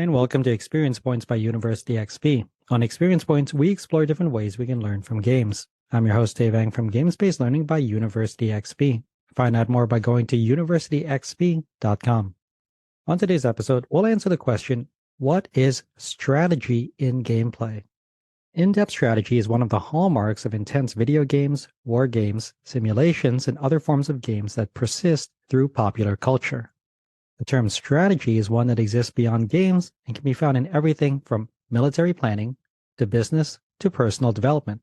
Hi, and welcome to Experience Points by University XP. On Experience Points, we explore different ways we can learn from games. I'm your host, Dave Ang from Games-Based Learning by University XP. Find out more by going to universityxp.com. On today's episode, we'll answer the question, what is strategy in gameplay? In-depth strategy is one of the hallmarks of intense video games, war games, simulations, and other forms of games that persist through popular culture. The term strategy is one that exists beyond games and can be found in everything from military planning to business to personal development.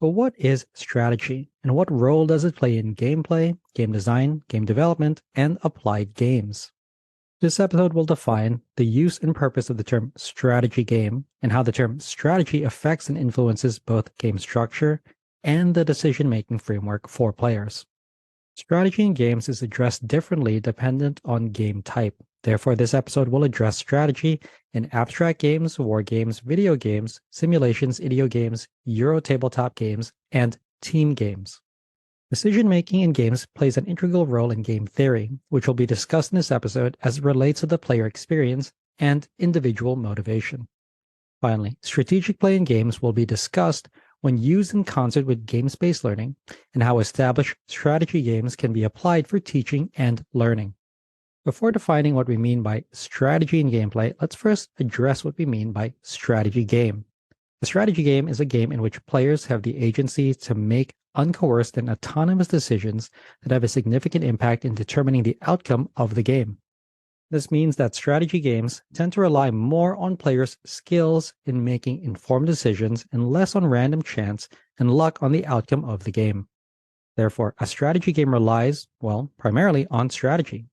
But what is strategy, and what role does it play in gameplay, game design, game development, and applied games? This episode will define the use and purpose of the term strategy game and how the term strategy affects and influences both game structure and the decision-making framework for players. Strategy in games is addressed differently dependent on game type. Therefore, this episode will address strategy in abstract games, war games, video games, simulations, idio games, Euro tabletop games, and team games. Decision-making in games plays an integral role in game theory, which will be discussed in this episode as it relates to the player experience and individual motivation. Finally, strategic play in games will be discussed when used in concert with games-based learning, and how established strategy games can be applied for teaching and learning. Before defining what we mean by strategy in gameplay, let's first address what we mean by strategy game. A strategy game is a game in which players have the agency to make uncoerced and autonomous decisions that have a significant impact in determining the outcome of the game. This means that strategy games tend to rely more on players' skills in making informed decisions and less on random chance and luck on the outcome of the game. Therefore, a strategy game relies, primarily on strategy.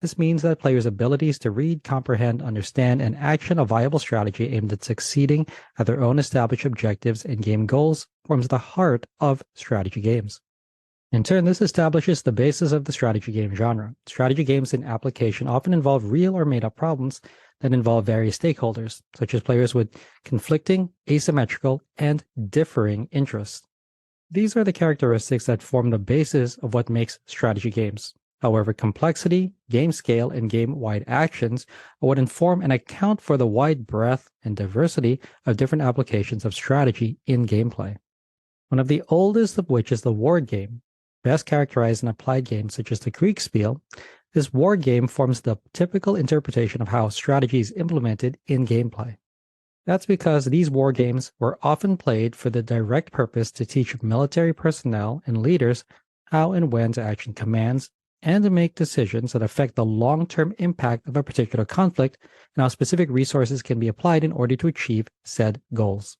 This means that players' abilities to read, comprehend, understand, and action a viable strategy aimed at succeeding at their own established objectives and game goals forms the heart of strategy games. In turn, this establishes the basis of the strategy game genre. Strategy games in application often involve real or made-up problems that involve various stakeholders, such as players with conflicting, asymmetrical, and differing interests. These are the characteristics that form the basis of what makes strategy games. However, complexity, game scale, and game-wide actions are what inform and account for the wide breadth and diversity of different applications of strategy in gameplay. One of the oldest of which is the war game. Best characterized in applied games such as the Kriegspiel, this war game forms the typical interpretation of how strategy is implemented in gameplay. That's because these war games were often played for the direct purpose to teach military personnel and leaders how and when to action commands and to make decisions that affect the long-term impact of a particular conflict and how specific resources can be applied in order to achieve said goals.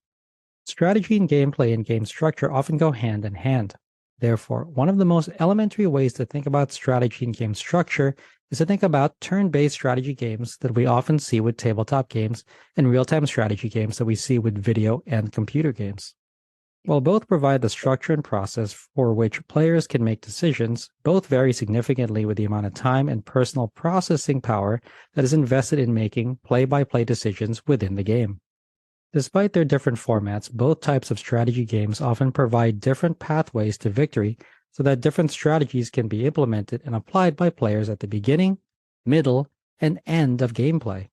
Strategy and gameplay and game structure often go hand in hand. Therefore, one of the most elementary ways to think about strategy and game structure is to think about turn-based strategy games that we often see with tabletop games and real-time strategy games that we see with video and computer games. While both provide the structure and process for which players can make decisions, both vary significantly with the amount of time and personal processing power that is invested in making play-by-play decisions within the game. Despite their different formats, both types of strategy games often provide different pathways to victory so that different strategies can be implemented and applied by players at the beginning, middle, and end of gameplay.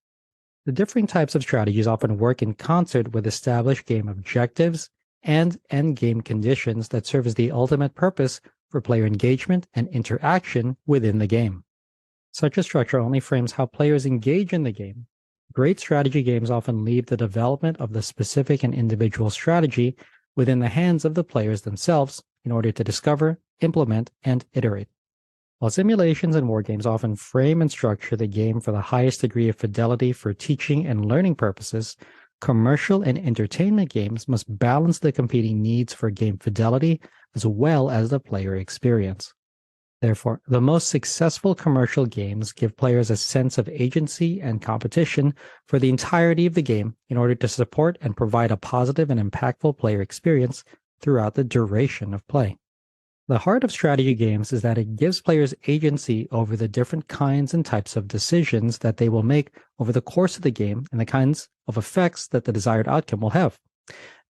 The differing types of strategies often work in concert with established game objectives and end-game conditions that serve as the ultimate purpose for player engagement and interaction within the game. Such a structure only frames how players engage in the game. Great strategy games often leave the development of the specific and individual strategy within the hands of the players themselves in order to discover, implement, and iterate. While simulations and war games often frame and structure the game for the highest degree of fidelity for teaching and learning purposes, commercial and entertainment games must balance the competing needs for game fidelity as well as the player experience. Therefore, the most successful commercial games give players a sense of agency and competition for the entirety of the game in order to support and provide a positive and impactful player experience throughout the duration of play. The heart of strategy games is that it gives players agency over the different kinds and types of decisions that they will make over the course of the game and the kinds of effects that the desired outcome will have.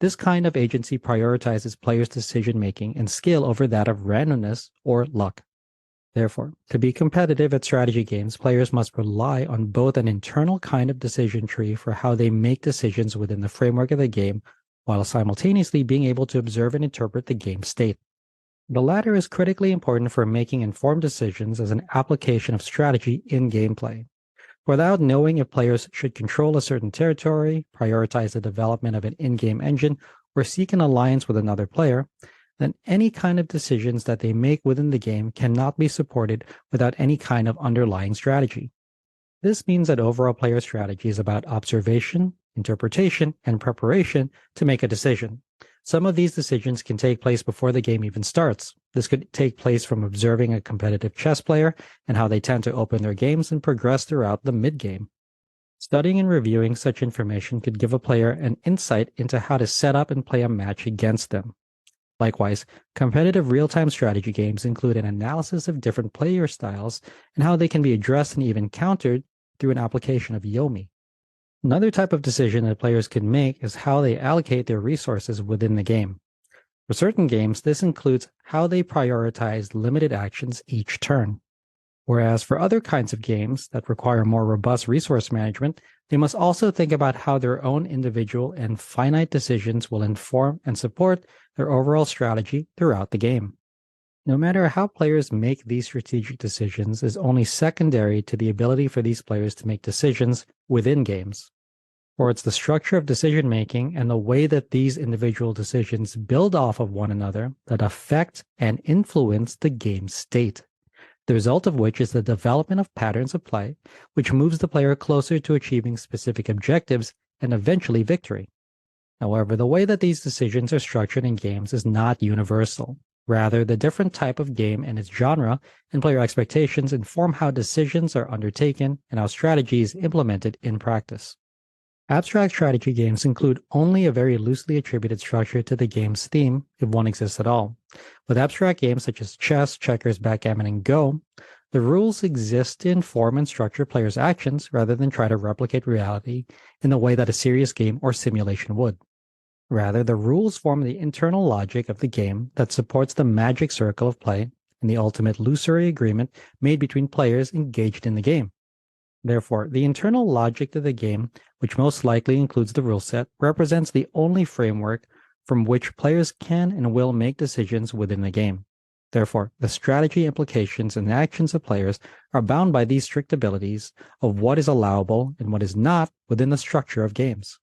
This kind of agency prioritizes players' decision-making and skill over that of randomness or luck. Therefore, to be competitive at strategy games, players must rely on both an internal kind of decision tree for how they make decisions within the framework of the game, while simultaneously being able to observe and interpret the game state. The latter is critically important for making informed decisions as an application of strategy in gameplay. Without knowing if players should control a certain territory, prioritize the development of an in game engine, or seek an alliance with another player, then any kind of decisions that they make within the game cannot be supported without any kind of underlying strategy. This means that overall player strategy is about observation, interpretation, and preparation to make a decision. Some of these decisions can take place before the game even starts. This could take place from observing a competitive chess player and how they tend to open their games and progress throughout the mid-game. Studying and reviewing such information could give a player an insight into how to set up and play a match against them. Likewise, competitive real-time strategy games include an analysis of different player styles and how they can be addressed and even countered through an application of Yomi. Another type of decision that players can make is how they allocate their resources within the game. For certain games, this includes how they prioritize limited actions each turn. Whereas for other kinds of games that require more robust resource management, they must also think about how their own individual and finite decisions will inform and support their overall strategy throughout the game. No matter how players make these strategic decisions is only secondary to the ability for these players to make decisions within games. For it's the structure of decision making and the way that these individual decisions build off of one another that affect and influence the game state. The result of which is the development of patterns of play, which moves the player closer to achieving specific objectives and eventually victory. However, the way that these decisions are structured in games is not universal. Rather, the different type of game and its genre and player expectations inform how decisions are undertaken and how strategy is implemented in practice. Abstract strategy games include only a very loosely attributed structure to the game's theme, if one exists at all. With abstract games such as chess, checkers, backgammon, and Go, the rules exist to inform and structure players' actions rather than try to replicate reality in the way that a serious game or simulation would. Rather, the rules form the internal logic of the game that supports the magic circle of play and the ultimate illusory agreement made between players engaged in the game. Therefore, the internal logic of the game, which most likely includes the rule set, represents the only framework from which players can and will make decisions within the game. Therefore, the strategy implications and actions of players are bound by these strict abilities of what is allowable and what is not within the structure of games.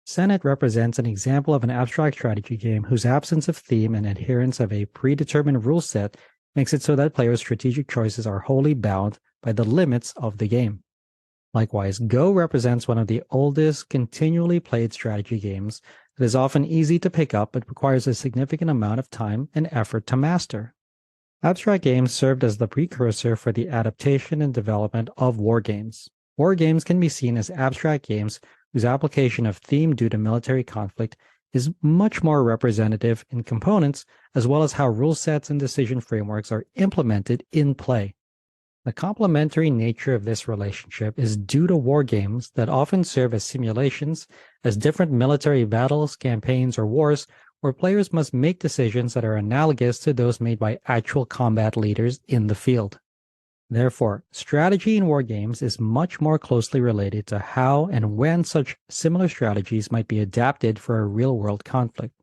Senet represents an example of an abstract strategy game whose absence of theme and adherence of a predetermined rule set makes it so that players' strategic choices are wholly bound by the limits of the game. Likewise, Go represents one of the oldest, continually played strategy games that is often easy to pick up but requires a significant amount of time and effort to master. Abstract games served as the precursor for the adaptation and development of war games. War games can be seen as abstract games whose application of theme due to military conflict is much more representative in components as well as how rule sets and decision frameworks are implemented in play. The complementary nature of this relationship is due to war games that often serve as simulations, as different military battles, campaigns, or wars where players must make decisions that are analogous to those made by actual combat leaders in the field. Therefore, strategy in war games is much more closely related to how and when such similar strategies might be adapted for a real-world conflict.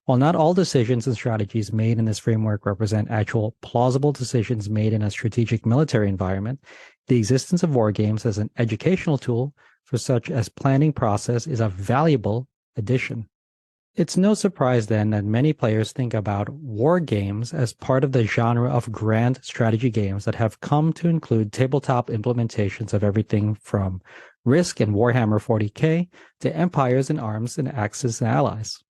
While not all decisions and strategies made in this framework represent actual plausible decisions made in a strategic military environment, the existence of war games as an educational tool for such as planning process is a valuable addition. It's no surprise then that many players think about war games as part of the genre of grand strategy games that have come to include tabletop implementations of everything from Risk and Warhammer 40k to Empires and Arms and Axis and Allies.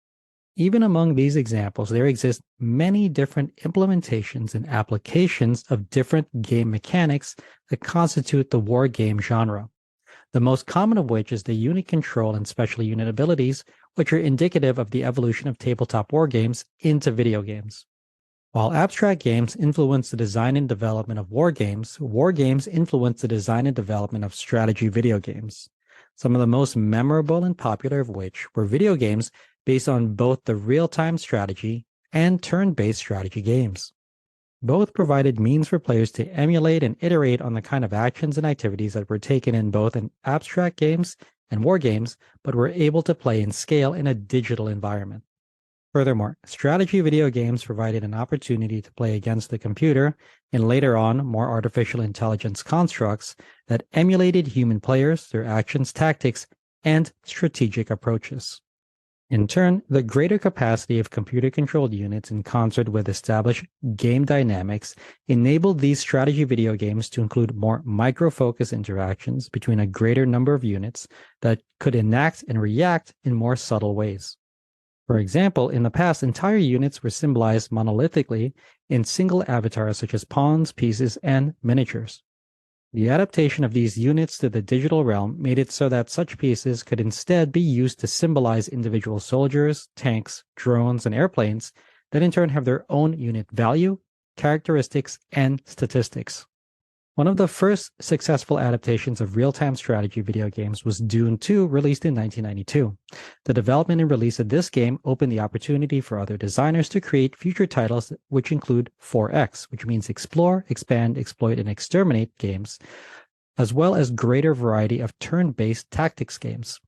Even among these examples, there exist many different implementations and applications of different game mechanics that constitute the war game genre. The most common of which is the unit control and special unit abilities, which are indicative of the evolution of tabletop war games into video games. While abstract games influence the design and development of war games influence the design and development of strategy video games. Some of the most memorable and popular of which were video games based on both the real-time strategy and turn-based strategy games. Both provided means for players to emulate and iterate on the kind of actions and activities that were taken in both in abstract games and war games, but were able to play and scale in a digital environment. Furthermore, strategy video games provided an opportunity to play against the computer and later on more artificial intelligence constructs that emulated human players, their actions, tactics, and strategic approaches. In turn, the greater capacity of computer-controlled units in concert with established game dynamics enabled these strategy video games to include more micro-focus interactions between a greater number of units that could enact and react in more subtle ways. For example, in the past, entire units were symbolized monolithically in single avatars such as pawns, pieces, and miniatures. The adaptation of these units to the digital realm made it so that such pieces could instead be used to symbolize individual soldiers, tanks, drones, and airplanes that in turn have their own unit value, characteristics, and statistics. One of the first successful adaptations of real-time strategy video games was Dune 2, released in 1992. The development and release of this game opened the opportunity for other designers to create future titles which include 4X, which means explore, expand, exploit, and exterminate games, as well as greater variety of turn-based tactics games.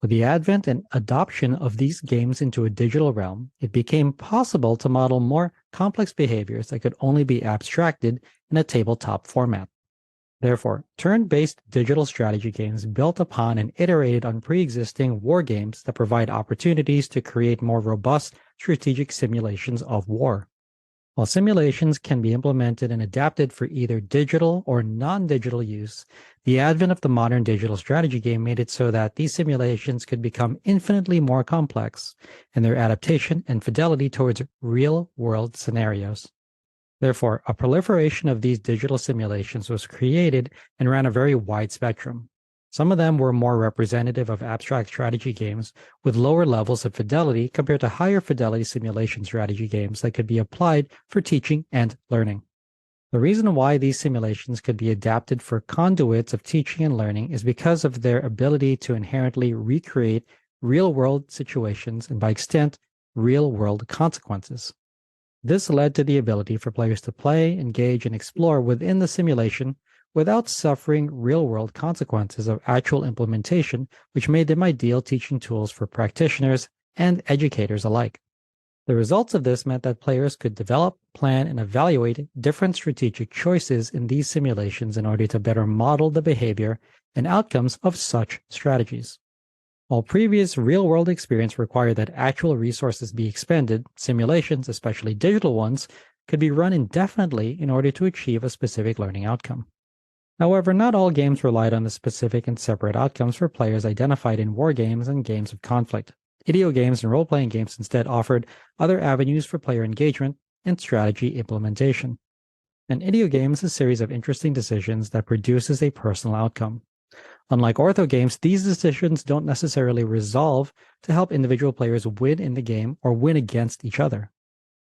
With the advent and adoption of these games into a digital realm, it became possible to model more complex behaviors that could only be abstracted in a tabletop format. Therefore, turn-based digital strategy games built upon and iterated on pre-existing war games that provide opportunities to create more robust strategic simulations of war. While simulations can be implemented and adapted for either digital or non-digital use, the advent of the modern digital strategy game made it so that these simulations could become infinitely more complex in their adaptation and fidelity towards real-world scenarios. Therefore, a proliferation of these digital simulations was created and ran a very wide spectrum. Some of them were more representative of abstract strategy games with lower levels of fidelity compared to higher fidelity simulation strategy games that could be applied for teaching and learning. The reason why these simulations could be adapted for conduits of teaching and learning is because of their ability to inherently recreate real-world situations and, by extent, real-world consequences. This led to the ability for players to play, engage, and explore within the simulation without suffering real-world consequences of actual implementation, which made them ideal teaching tools for practitioners and educators alike. The results of this meant that players could develop, plan, and evaluate different strategic choices in these simulations in order to better model the behavior and outcomes of such strategies. While previous real-world experience required that actual resources be expended, simulations, especially digital ones, could be run indefinitely in order to achieve a specific learning outcome. However, not all games relied on the specific and separate outcomes for players identified in war games and games of conflict. Video games and role-playing games instead offered other avenues for player engagement and strategy implementation. An idio game is a series of interesting decisions that produces a personal outcome. Unlike ortho games, these decisions don't necessarily resolve to help individual players win in the game or win against each other.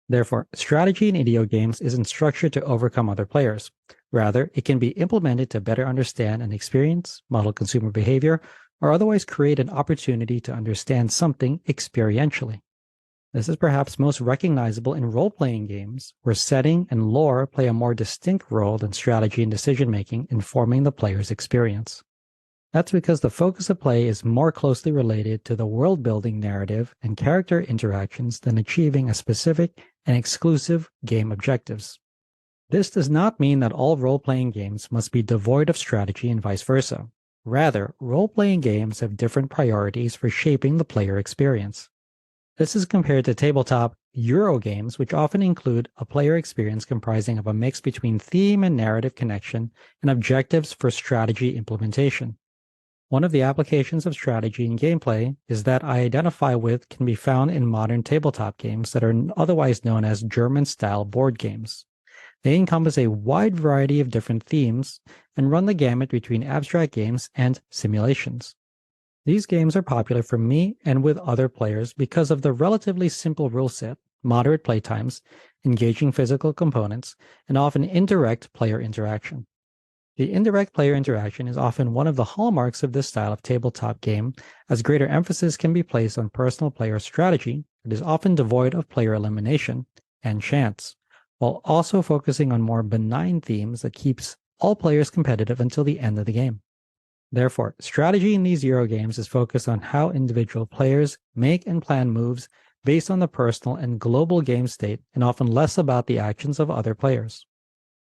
Therefore, strategy in idio games isn't structured to overcome other players. Rather, it can be implemented to better understand an experience, model consumer behavior, or otherwise create an opportunity to understand something experientially. This is perhaps most recognizable in role-playing games, where setting and lore play a more distinct role than strategy and decision-making in forming the player's experience. That's because the focus of play is more closely related to the world-building narrative and character interactions than achieving a specific and exclusive game objectives. This does not mean that all role-playing games must be devoid of strategy and vice versa. Rather, role-playing games have different priorities for shaping the player experience. This is compared to tabletop Euro games, which often include a player experience comprising of a mix between theme and narrative connection and objectives for strategy implementation. One of the applications of strategy in gameplay is that I identify with can be found in modern tabletop games that are otherwise known as German-style board games. They encompass a wide variety of different themes and run the gamut between abstract games and simulations. These games are popular for me and with other players because of the relatively simple rule set, moderate playtimes, engaging physical components, and often indirect player interaction. The indirect player interaction is often one of the hallmarks of this style of tabletop game, as greater emphasis can be placed on personal player strategy that is often devoid of player elimination and chance. while also focusing on more benign themes that keeps all players competitive until the end of the game. Therefore, strategy in these Euro games is focused on how individual players make and plan moves based on the personal and global game state, and often less about the actions of other players.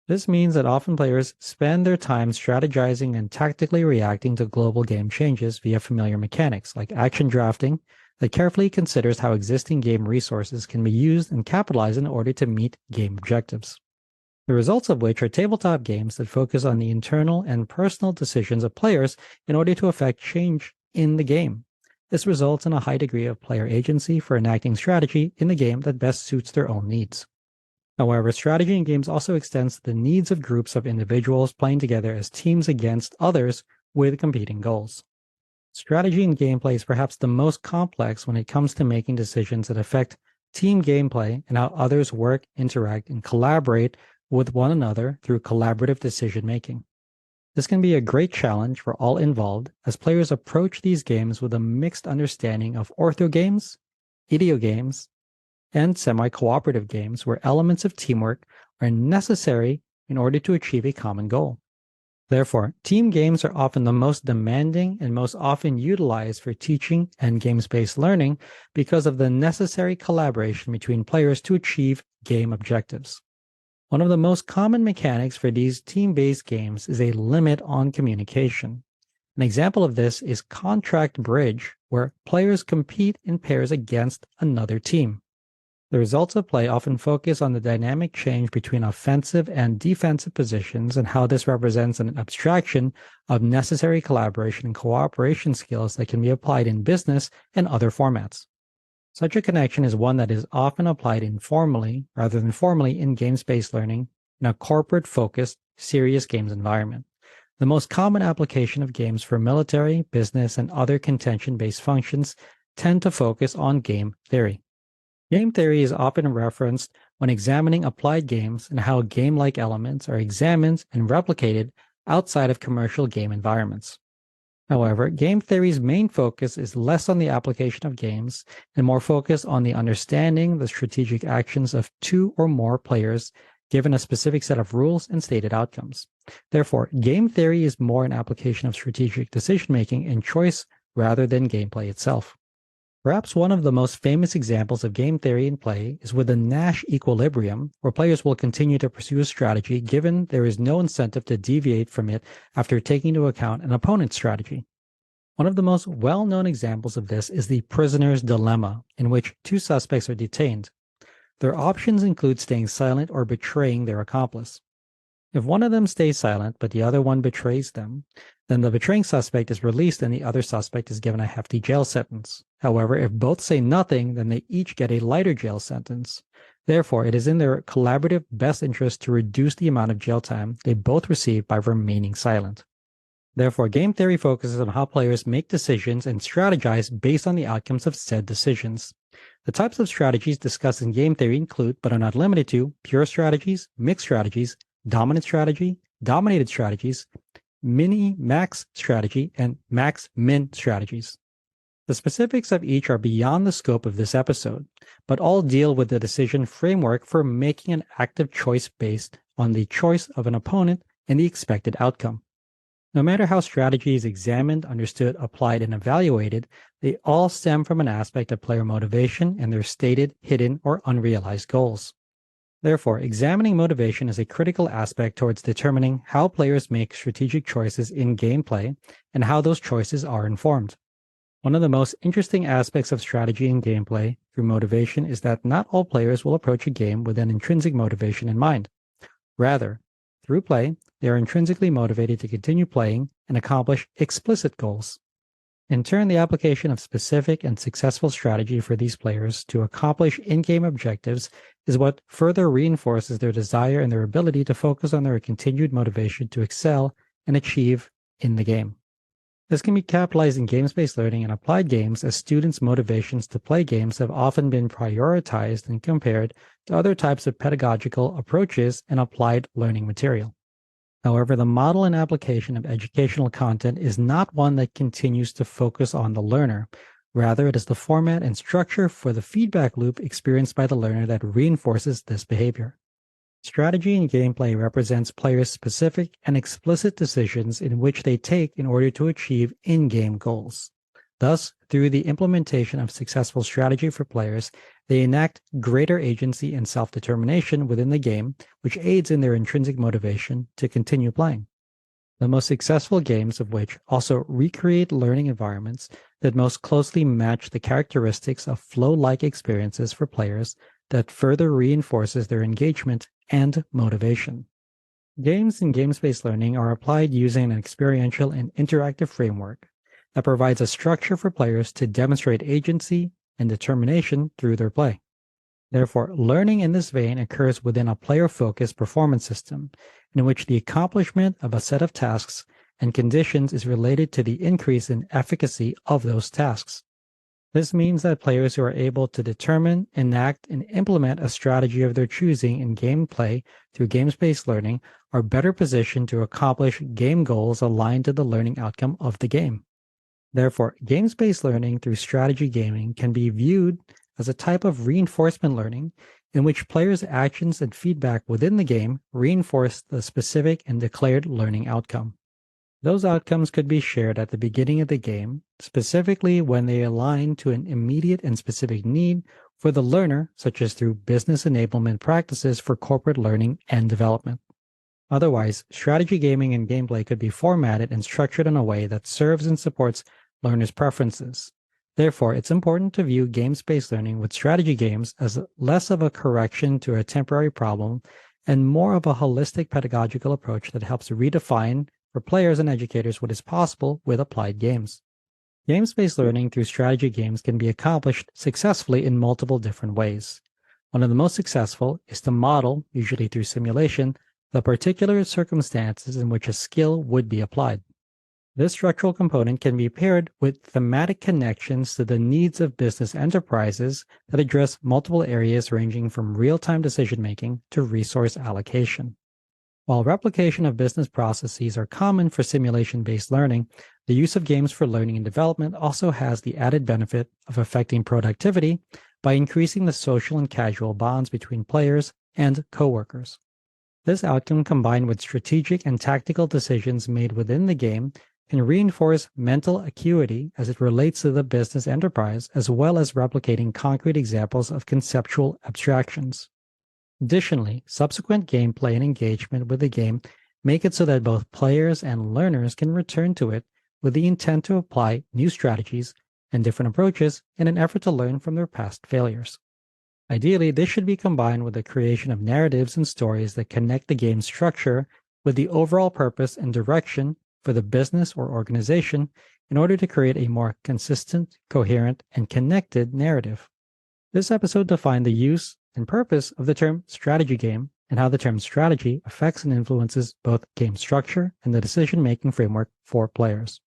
This means that often players spend their time strategizing and tactically reacting to global game changes via familiar mechanics like action drafting that carefully considers how existing game resources can be used and capitalized in order to meet game objectives. The results of which are tabletop games that focus on the internal and personal decisions of players in order to affect change in the game. This results in a high degree of player agency for enacting strategy in the game that best suits their own needs. However, strategy in games also extends to the needs of groups of individuals playing together as teams against others with competing goals. Strategy in gameplay is perhaps the most complex when it comes to making decisions that affect team gameplay and how others work, interact, and collaborate with one another through collaborative decision making. This can be a great challenge for all involved as players approach these games with a mixed understanding of ortho games, ideo games, and semi-cooperative games where elements of teamwork are necessary in order to achieve a common goal. Therefore, team games are often the most demanding and most often utilized for teaching and games-based learning because of the necessary collaboration between players to achieve game objectives. One of the most common mechanics for these team-based games is a limit on communication. An example of this is Contract Bridge, where players compete in pairs against another team. The results of play often focus on the dynamic change between offensive and defensive positions and how this represents an abstraction of necessary collaboration and cooperation skills that can be applied in business and other formats. Such a connection is one that is often applied informally rather than formally in games-based learning in a corporate-focused, serious games environment. The most common application of games for military, business, and other contention-based functions tend to focus on game theory. Game theory is often referenced when examining applied games and how game-like elements are examined and replicated outside of commercial game environments. However, game theory's main focus is less on the application of games and more focused on the understanding the strategic actions of two or more players given a specific set of rules and stated outcomes. Therefore, game theory is more an application of strategic decision-making and choice rather than gameplay itself. Perhaps one of the most famous examples of game theory in play is with the Nash equilibrium, where players will continue to pursue a strategy given there is no incentive to deviate from it after taking into account an opponent's strategy. One of the most well-known examples of this is the prisoner's dilemma, in which two suspects are detained. Their options include staying silent or betraying their accomplice. If one of them stays silent but the other one betrays them, then the betraying suspect is released and the other suspect is given a hefty jail sentence. However, if both say nothing, then they each get a lighter jail sentence. Therefore, it is in their collaborative best interest to reduce the amount of jail time they both receive by remaining silent. Therefore, game theory focuses on how players make decisions and strategize based on the outcomes of said decisions. The types of strategies discussed in game theory include, but are not limited to, pure strategies, mixed strategies, dominant strategy, dominated strategies, mini-max strategy, and max-min strategies. The specifics of each are beyond the scope of this episode, but all deal with the decision framework for making an active choice based on the choice of an opponent and the expected outcome. No matter how strategy is examined, understood, applied, and evaluated, they all stem from an aspect of player motivation and their stated, hidden, or unrealized goals. Therefore, examining motivation is a critical aspect towards determining how players make strategic choices in gameplay and how those choices are informed. One of the most interesting aspects of strategy in gameplay through motivation is that not all players will approach a game with an intrinsic motivation in mind. Rather, through play, they are intrinsically motivated to continue playing and accomplish explicit goals. In turn, the application of specific and successful strategy for these players to accomplish in-game objectives is what further reinforces their desire and their ability to focus on their continued motivation to excel and achieve in the game. This can be capitalized in games-based learning and applied games as students' motivations to play games have often been prioritized and compared to other types of pedagogical approaches and applied learning material. However, the model and application of educational content is not one that continues to focus on the learner. Rather, it is the format and structure for the feedback loop experienced by the learner that reinforces this behavior. Strategy in gameplay represents players' specific and explicit decisions in which they take in order to achieve in-game goals. Thus, through the implementation of successful strategy for players, they enact greater agency and self-determination within the game, which aids in their intrinsic motivation to continue playing. The most successful games of which also recreate learning environments that most closely match the characteristics of flow-like experiences for players that further reinforces their engagement and motivation. Games and games-based learning are applied using an experiential and interactive framework that provides a structure for players to demonstrate agency and determination through their play. Therefore, learning in this vein occurs within a player-focused performance system in which the accomplishment of a set of tasks and conditions is related to the increase in efficacy of those tasks. This means that players who are able to determine, enact, and implement a strategy of their choosing in gameplay through games-based learning are better positioned to accomplish game goals aligned to the learning outcome of the game. Therefore, games-based learning through strategy gaming can be viewed as a type of reinforcement learning in which players' actions and feedback within the game reinforce the specific and declared learning outcome. Those outcomes could be shared at the beginning of the game, specifically when they align to an immediate and specific need for the learner, such as through business enablement practices for corporate learning and development. Otherwise, strategy gaming and gameplay could be formatted and structured in a way that serves and supports learners' preferences. Therefore, it's important to view games-based learning with strategy games as less of a correction to a temporary problem and more of a holistic pedagogical approach that helps redefine for players and educators what is possible with applied games. Games-based learning through strategy games can be accomplished successfully in multiple different ways. One of the most successful is to model, usually through simulation, the particular circumstances in which a skill would be applied. This structural component can be paired with thematic connections to the needs of business enterprises that address multiple areas ranging from real-time decision-making to resource allocation. While replication of business processes are common for simulation-based learning, the use of games for learning and development also has the added benefit of affecting productivity by increasing the social and casual bonds between players and coworkers. This outcome, combined with strategic and tactical decisions made within the game, can reinforce mental acuity as it relates to the business enterprise, as well as replicating concrete examples of conceptual abstractions. Additionally, subsequent gameplay and engagement with the game make it so that both players and learners can return to it with the intent to apply new strategies and different approaches in an effort to learn from their past failures. Ideally, this should be combined with the creation of narratives and stories that connect the game's structure with the overall purpose and direction for the business or organization in order to create a more consistent, coherent, and connected narrative. This episode defined the use and purpose of the term strategy game and how the term strategy affects and influences both game structure and the decision-making framework for players.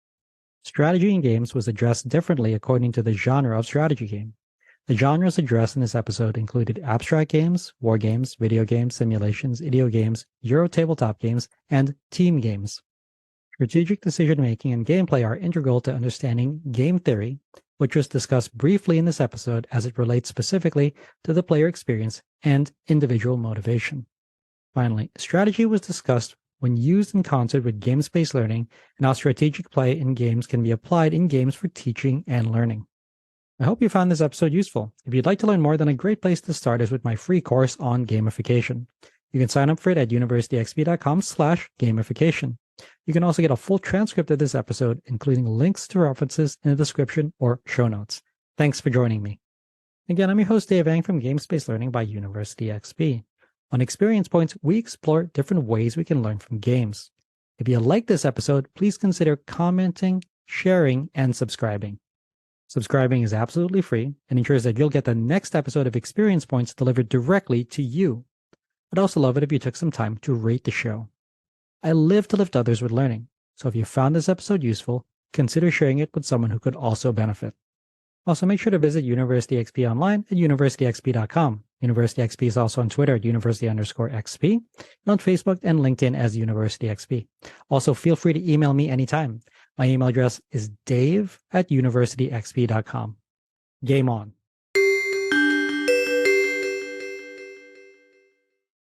Strategy in games was addressed differently according to the genre of strategy game. The genres addressed in this episode included abstract games, war games, video games, simulations, idio games, Euro tabletop games, and team games. Strategic decision-making and gameplay are integral to understanding game theory, which was discussed briefly in this episode as it relates specifically to the player experience and individual motivation. Finally, strategy was discussed when used in concert with games-based learning and how strategic play in games can be applied in games for teaching and learning. I hope you found this episode useful. If you'd like to learn more, then a great place to start is with my free course on gamification. You can sign up for it at universityxp.com/gamification. You can also get a full transcript of this episode, including links to references in the description or show notes. Thanks for joining me. Again, I'm your host, Dave Ang from Games-Based Learning by University XP. On Experience Points, we explore different ways we can learn from games. If you like this episode, please consider commenting, sharing, and subscribing. Subscribing is absolutely free and ensures that you'll get the next episode of Experience Points delivered directly to you. I'd also love it if you took some time to rate the show. I live to lift others with learning, so if you found this episode useful, consider sharing it with someone who could also benefit. Also, make sure to visit University XP online at universityxp.com. University XP is also on Twitter at university_XP, and on Facebook and LinkedIn as University XP. Also, feel free to email me anytime. My email address is dave@universityxp.com. Game on.